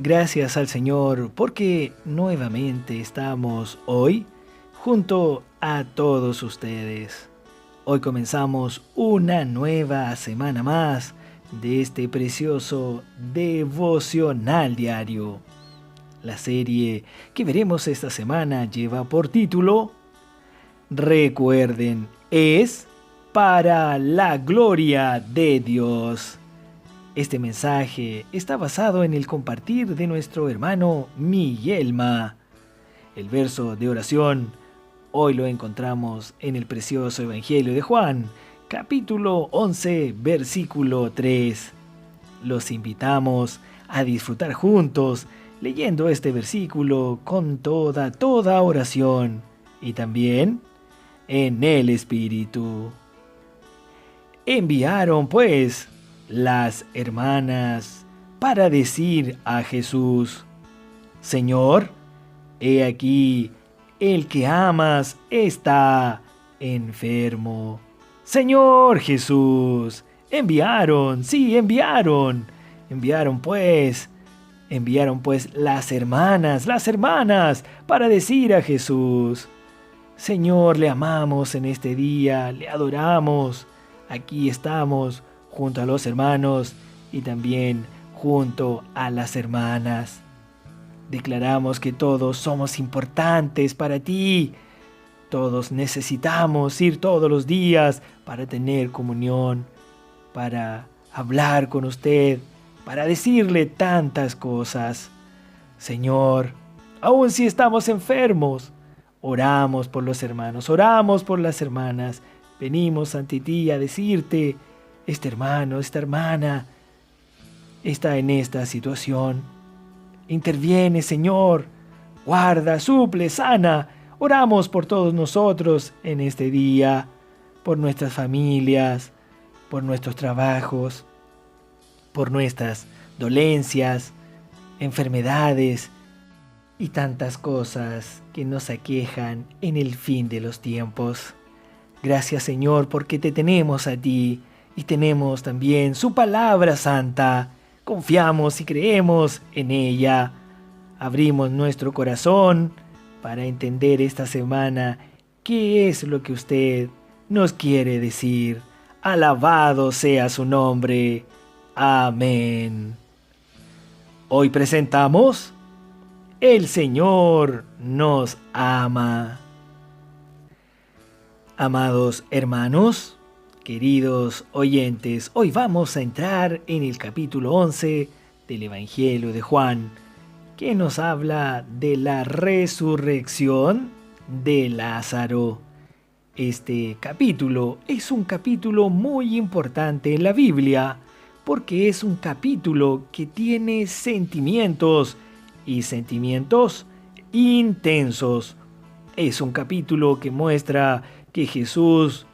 Gracias al Señor porque nuevamente estamos hoy junto a todos ustedes. Hoy comenzamos una nueva semana más de este precioso devocional diario. La serie que veremos esta semana lleva por título Recuerden, es para la gloria de Dios. Este mensaje está basado en el compartir de nuestro hermano Miguelma. El verso de oración hoy lo encontramos en el precioso Evangelio de Juan, capítulo 11, versículo 3. Los invitamos a disfrutar juntos leyendo este versículo con toda oración y también en el Espíritu. Enviaron pues las hermanas para decir a Jesús: Señor, he aquí, el que amas está enfermo. Señor Jesús, enviaron las hermanas para decir a Jesús: Señor, le amamos en este día, le adoramos. Aquí estamos junto a los hermanos y también junto a las hermanas. Declaramos que todos somos importantes para ti. Todos necesitamos ir todos los días para tener comunión, para hablar con usted, para decirle tantas cosas. Señor, aun si estamos enfermos, oramos por los hermanos, oramos por las hermanas. Venimos ante ti a decirte: este hermano, esta hermana está en esta situación. Interviene, Señor. Guarda, suple, sana. Oramos por todos nosotros en este día, por nuestras familias, por nuestros trabajos, por nuestras dolencias, enfermedades y tantas cosas que nos aquejan en el fin de los tiempos. Gracias, Señor, porque te tenemos a ti y tenemos también su palabra santa. Confiamos y creemos en ella. Abrimos nuestro corazón para entender esta semana qué es lo que usted nos quiere decir. Alabado sea su nombre. Amén. Hoy presentamos: El Señor nos ama. Amados hermanos, queridos oyentes, hoy vamos a entrar en el capítulo 11 del Evangelio de Juan, que nos habla de la resurrección de Lázaro. Este capítulo es un capítulo muy importante en la Biblia, porque es un capítulo que tiene sentimientos y sentimientos intensos. Es un capítulo que muestra que Jesús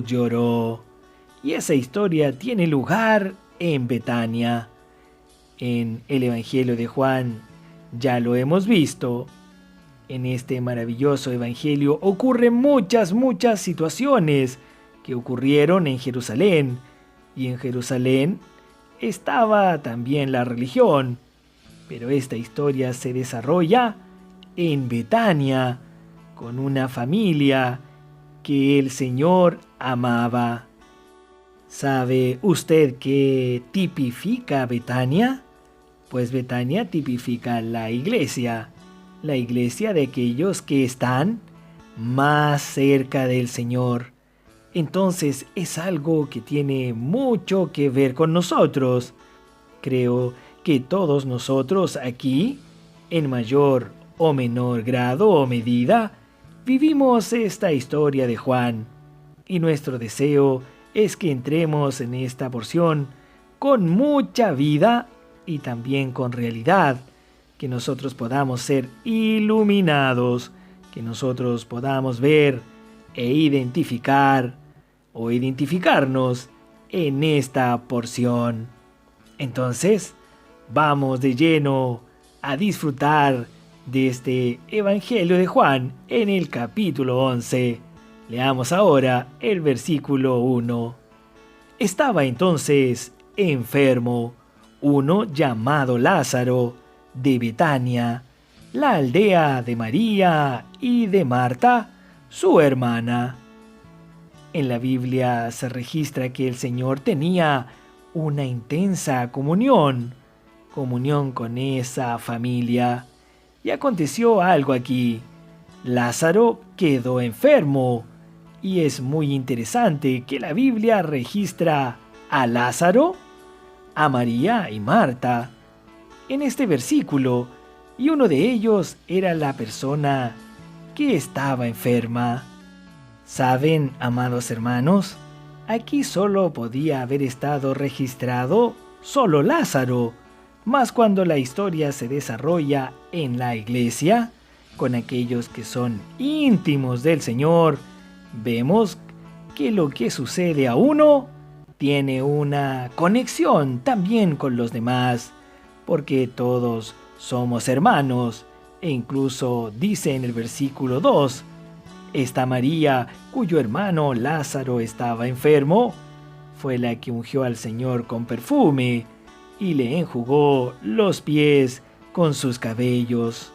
lloró. Y esa historia tiene lugar en Betania. En el Evangelio de Juan ya lo hemos visto. En este maravilloso Evangelio ocurren muchas situaciones que ocurrieron en Jerusalén. Y en Jerusalén estaba también la religión. Pero esta historia se desarrolla en Betania, con una familia que el Señor amaba. ¿Sabe usted qué tipifica Betania? Pues Betania tipifica la iglesia de aquellos que están más cerca del Señor. Entonces es algo que tiene mucho que ver con nosotros. Creo que todos nosotros aquí, en mayor o menor grado o medida, vivimos esta historia de Juan, y nuestro deseo es que entremos en esta porción con mucha vida y también con realidad, que nosotros podamos ser iluminados, que nosotros podamos ver e identificar o identificarnos en esta porción. Entonces, vamos de lleno a disfrutar de este Evangelio de Juan en el capítulo 11. Leamos ahora el versículo 1. Estaba entonces enfermo uno llamado Lázaro, de Betania, la aldea de María y de Marta, su hermana. En la Biblia se registra que el Señor tenía una intensa comunión con esa familia. Y aconteció algo aquí. Lázaro quedó enfermo. Y es muy interesante que la Biblia registra a Lázaro, a María y Marta en este versículo, y uno de ellos era la persona que estaba enferma. ¿Saben, amados hermanos? Aquí solo podía haber estado registrado solo Lázaro, mas cuando la historia se desarrolla en la iglesia, con aquellos que son íntimos del Señor, vemos que lo que sucede a uno tiene una conexión también con los demás, porque todos somos hermanos, e incluso dice en el versículo 2, esta María, cuyo hermano Lázaro estaba enfermo, fue la que ungió al Señor con perfume y le enjugó los pies con sus cabellos.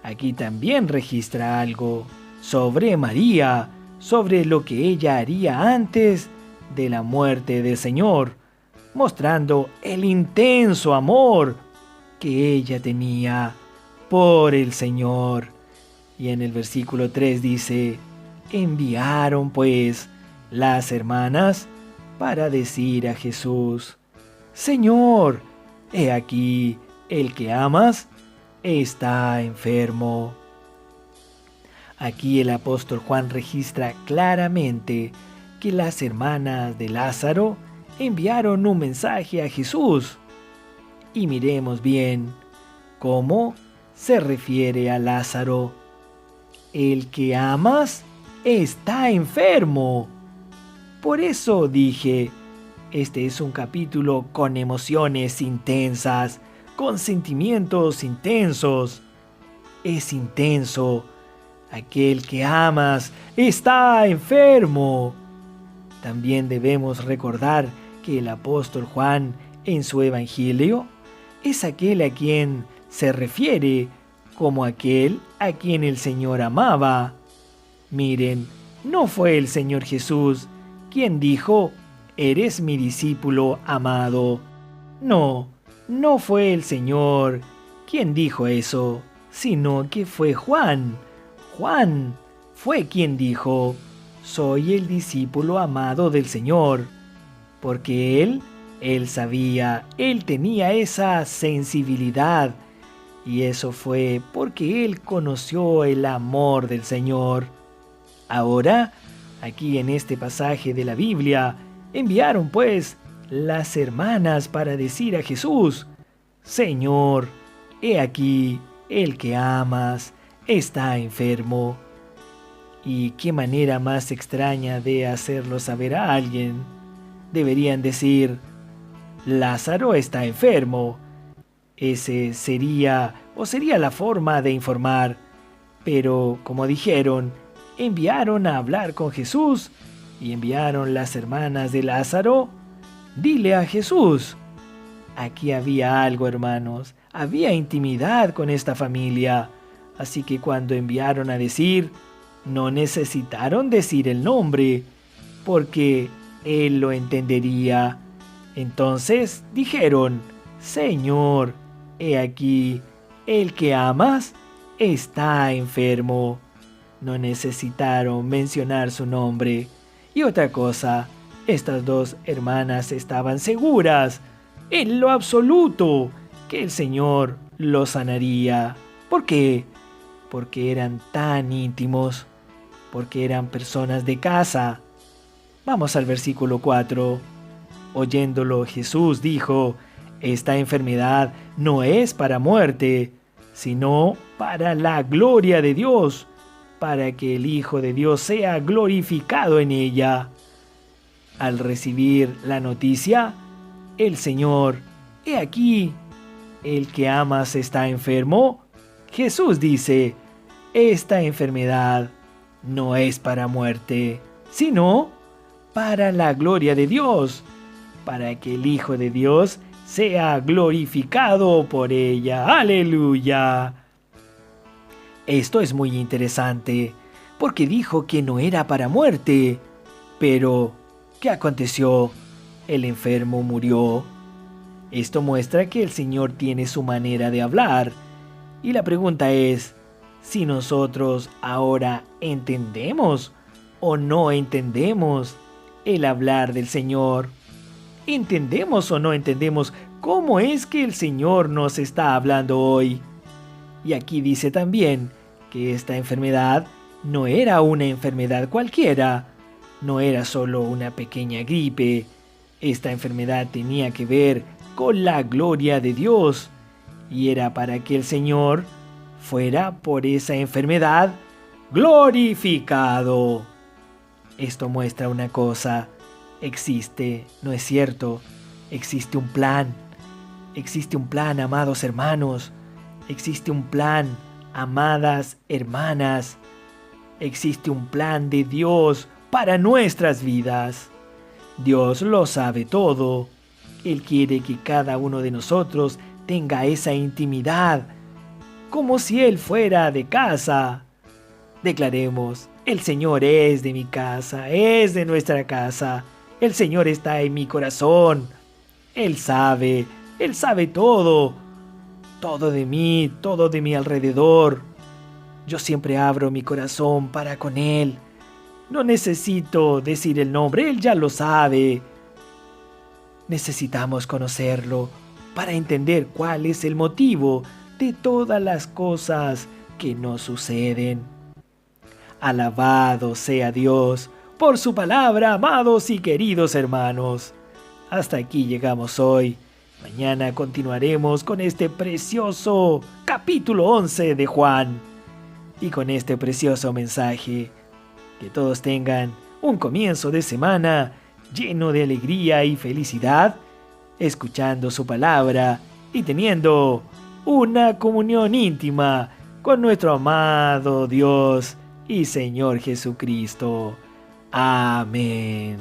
Aquí también registra algo sobre María, sobre lo que ella haría antes de la muerte del Señor, mostrando el intenso amor que ella tenía por el Señor. Y en el versículo 3 dice, enviaron pues las hermanas para decir a Jesús, Señor, he aquí, el que amas está enfermo. Aquí el apóstol Juan registra claramente que las hermanas de Lázaro enviaron un mensaje a Jesús. Y miremos bien cómo se refiere a Lázaro. El que amas está enfermo. Por eso dije, este es un capítulo con emociones intensas, con sentimientos intensos. Es intenso. Aquel que amas está enfermo. También debemos recordar que el apóstol Juan en su evangelio es aquel a quien se refiere como aquel a quien el Señor amaba. Miren, no fue el Señor Jesús quien dijo, eres mi discípulo amado. No, no fue el Señor quien dijo eso, sino que fue Juan. Juan fue quien dijo, soy el discípulo amado del Señor, porque él sabía, él tenía esa sensibilidad, y eso fue porque él conoció el amor del Señor. Ahora, aquí en este pasaje de la Biblia, enviaron pues las hermanas para decir a Jesús, Señor, he aquí, el que amas está enfermo. Y qué manera más extraña de hacerlo saber a alguien. Deberían decir, Lázaro está enfermo. Ese sería la forma de informar. Pero, como dijeron, enviaron a hablar con Jesús y enviaron las hermanas de Lázaro. Dile a Jesús. Aquí había algo, hermanos. Había intimidad con esta familia. Así que cuando enviaron a decir, no necesitaron decir el nombre, porque él lo entendería. Entonces dijeron, Señor, he aquí, el que amas está enfermo. No necesitaron mencionar su nombre. Y otra cosa, estas dos hermanas estaban seguras, en lo absoluto, que el Señor los sanaría. ¿Por qué? Porque eran tan íntimos, porque eran personas de casa. Vamos al versículo 4. Oyéndolo, Jesús dijo, esta enfermedad no es para muerte, sino para la gloria de Dios, para que el Hijo de Dios sea glorificado en ella. Al recibir la noticia, el Señor, he aquí, el que amas está enfermo. Jesús dice, esta enfermedad no es para muerte, sino para la gloria de Dios, para que el Hijo de Dios sea glorificado por ella. ¡Aleluya! Esto es muy interesante, porque dijo que no era para muerte. Pero, ¿qué aconteció? El enfermo murió. Esto muestra que el Señor tiene su manera de hablar. Y la pregunta es, si nosotros ahora entendemos o no entendemos el hablar del Señor. ¿Entendemos o no entendemos cómo es que el Señor nos está hablando hoy? Y aquí dice también que esta enfermedad no era una enfermedad cualquiera, no era solo una pequeña gripe. Esta enfermedad tenía que ver con la gloria de Dios y era para que el Señor fuera por esa enfermedad glorificado. Esto muestra una cosa: existe, ¿no es cierto? Existe un plan, amados hermanos, existe un plan, amadas hermanas, existe un plan de Dios para nuestras vidas. Dios lo sabe todo. Él quiere que cada uno de nosotros tenga esa intimidad, como si Él fuera de casa. Declaremos: el Señor es de mi casa, es de nuestra casa. El Señor está en mi corazón. Él sabe todo, todo de mí, todo de mi alrededor. Yo siempre abro mi corazón para con Él. No necesito decir el nombre, Él ya lo sabe. Necesitamos conocerlo para entender cuál es el motivo de todas las cosas que nos suceden. Alabado sea Dios por su palabra, amados y queridos hermanos. Hasta aquí llegamos hoy. Mañana continuaremos con este precioso capítulo 11 de Juan y con este precioso mensaje. Que todos tengan un comienzo de semana lleno de alegría y felicidad, escuchando su palabra y teniendo una comunión íntima con nuestro amado Dios y Señor Jesucristo. Amén.